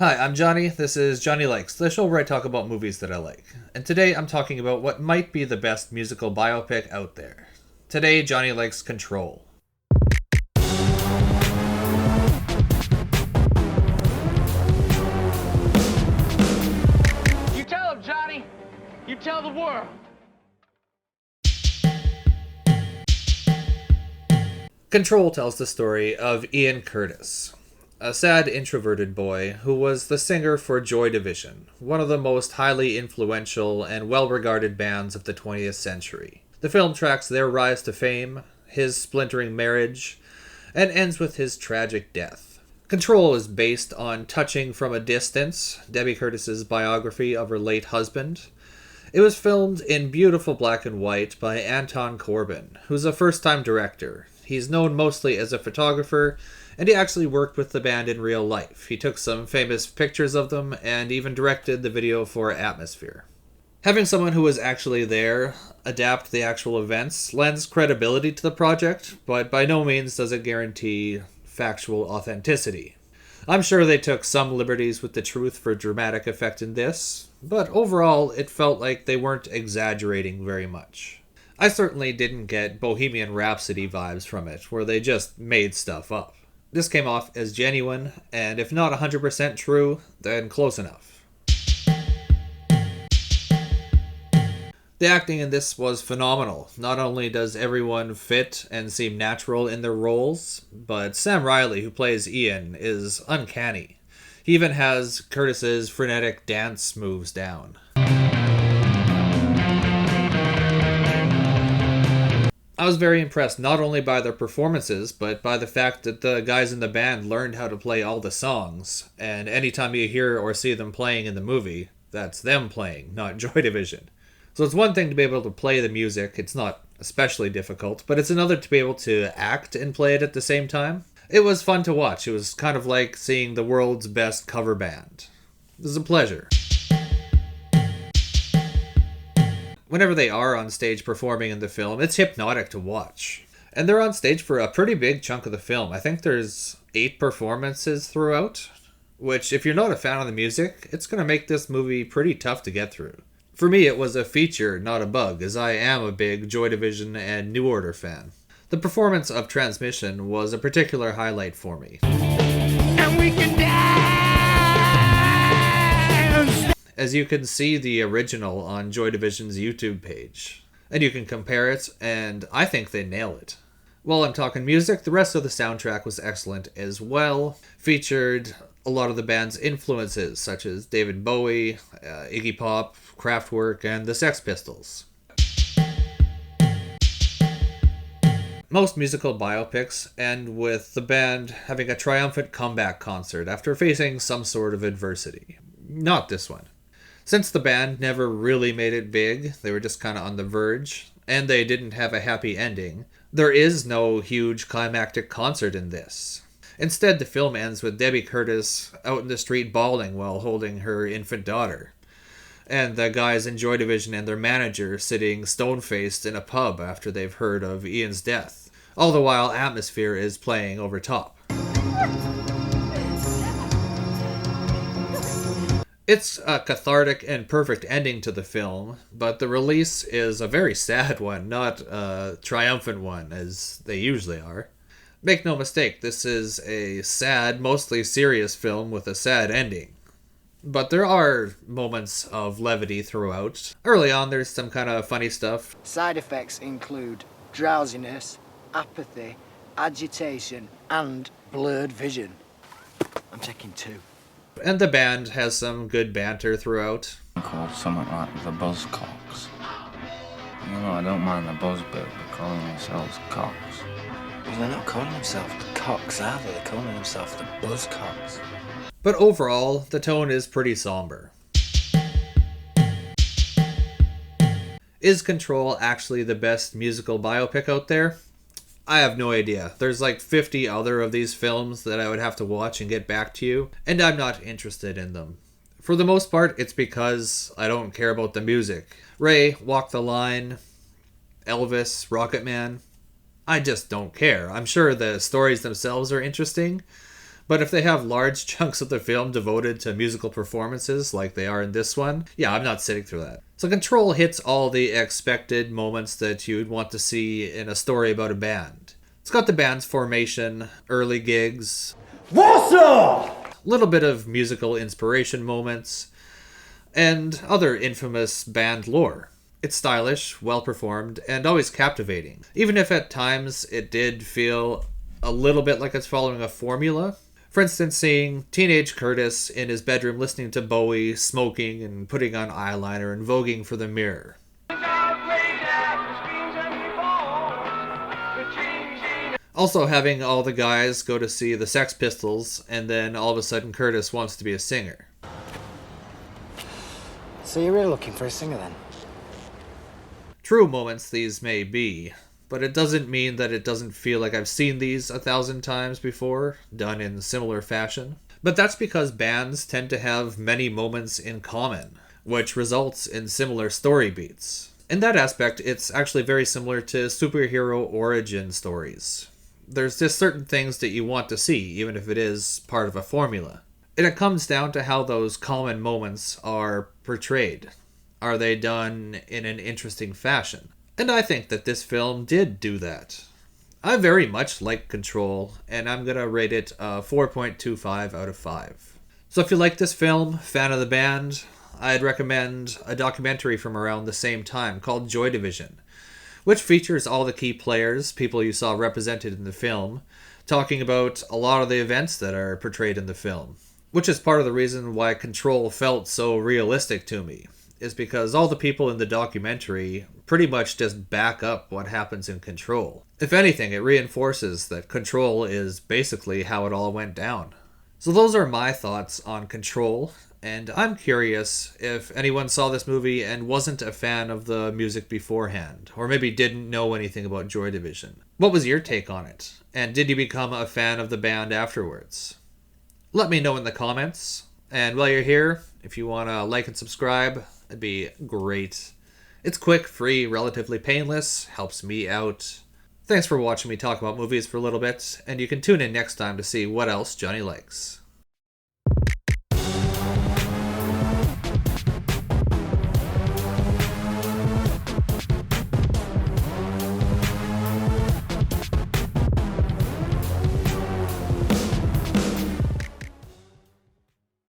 Hi, I'm Johnny. This is Johnny Likes, the show where I talk about movies that I like. And today I'm talking about what might be the best musical biopic out there. Today, Johnny likes Control. You tell him, Johnny. You tell the world. Control tells the story of Ian Curtis, a sad introverted boy who was the singer for Joy Division, one of the most highly influential and well-regarded bands of the 20th century. The film tracks their rise to fame, his splintering marriage, and ends with his tragic death. Control is based on Touching from a Distance, Debbie Curtis's biography of her late husband. It was filmed in beautiful black and white by Anton Corbijn, who's a first-time director. He's known mostly as a photographer, and he actually worked with the band in real life. He took some famous pictures of them and even directed the video for Atmosphere. Having someone who was actually there adapt the actual events lends credibility to the project, but by no means does it guarantee factual authenticity. I'm sure they took some liberties with the truth for dramatic effect in this, but overall it felt like they weren't exaggerating very much. I certainly didn't get Bohemian Rhapsody vibes from it, where they just made stuff up. This came off as genuine, and if not 100% true, then close enough. The acting in this was phenomenal. Not only does everyone fit and seem natural in their roles, but Sam Riley, who plays Ian, is uncanny. He even has Curtis's frenetic dance moves down. I was very impressed not only by their performances, but by the fact that the guys in the band learned how to play all the songs, and anytime you hear or see them playing in the movie, that's them playing, not Joy Division. So it's one thing to be able to play the music, it's not especially difficult, but it's another to be able to act and play it at the same time. It was fun to watch. It was kind of like seeing the world's best cover band. It was a pleasure. Whenever they are on stage performing in the film, it's hypnotic to watch. And they're on stage for a pretty big chunk of the film. I think there's 8 performances throughout, which if you're not a fan of the music, it's going to make this movie pretty tough to get through. For me, it was a feature, not a bug, as I am a big Joy Division and New Order fan. The performance of Transmission was a particular highlight for me. And we can dance! As you can see the original on Joy Division's YouTube page. And you can compare it, and I think they nail it. While I'm talking music, the rest of the soundtrack was excellent as well. Featured a lot of the band's influences, such as David Bowie, Iggy Pop, Kraftwerk, and the Sex Pistols. Most musical biopics end with the band having a triumphant comeback concert after facing some sort of adversity. Not this one. Since the band never really made it big, they were just kind of on the verge, and they didn't have a happy ending, there is no huge climactic concert in this. Instead, the film ends with Debbie Curtis out in the street bawling while holding her infant daughter, and the guys in Joy Division and their manager sitting stone-faced in a pub after they've heard of Ian's death. All the while, Atmosphere is playing over top. It's a cathartic and perfect ending to the film, but the release is a very sad one, not a triumphant one, as they usually are. Make no mistake, this is a sad, mostly serious film with a sad ending. But there are moments of levity throughout. Early on, there's some kind of funny stuff. Side effects include drowsiness, apathy, agitation, and blurred vision. I'm taking 2. And the band has some good banter throughout. Called something like the Buzzcocks. You know, I don't mind the buzz bit, but calling themselves cocks. Well, they're not calling themselves the cocks, are they? They're calling themselves the Buzzcocks. But overall, the tone is pretty somber. Is Control actually the best musical biopic out there? I have no idea. There's like 50 other of these films that I would have to watch and get back to you, and I'm not interested in them. For the most part, it's because I don't care about the music. Ray, Walk the Line, Elvis, Rocketman, I just don't care. I'm sure the stories themselves are interesting, But if they have large chunks of the film devoted to musical performances like they are in this one, yeah, I'm not sitting through that. So Control hits all the expected moments that you'd want to see in a story about a band. It's got the band's formation, early gigs, a little bit of musical inspiration moments, and other infamous band lore. It's stylish, well performed, and always captivating, even if at times it did feel a little bit like it's following a formula. For instance, seeing teenage Curtis in his bedroom listening to Bowie, smoking and putting on eyeliner and voguing for the mirror. Also having all the guys go to see the Sex Pistols, and then all of a sudden Curtis wants to be a singer. So you're really looking for a singer then? True moments these may be, but it doesn't mean that it doesn't feel like I've seen these 1,000 times before, done in similar fashion. But that's because bands tend to have many moments in common, which results in similar story beats. In that aspect, it's actually very similar to superhero origin stories. There's just certain things that you want to see, even if it is part of a formula. And it comes down to how those common moments are portrayed. Are they done in an interesting fashion? And I think that this film did do that. I very much like Control, and I'm going to rate it a 4.25 out of 5. So if you like this film, fan of the band, I'd recommend a documentary from around the same time called Joy Division, which features all the key players, people you saw represented in the film, talking about a lot of the events that are portrayed in the film. Which is part of the reason why Control felt so realistic to me, is because all the people in the documentary pretty much just back up what happens in Control. If anything, it reinforces that Control is basically how it all went down. So those are my thoughts on Control, and I'm curious if anyone saw this movie and wasn't a fan of the music beforehand, or maybe didn't know anything about Joy Division. What was your take on it? And did you become a fan of the band afterwards? Let me know in the comments. And while you're here, if you want to like and subscribe, that'd be great. It's quick, free, relatively painless, helps me out. Thanks for watching me talk about movies for a little bit, and you can tune in next time to see what else Johnny likes.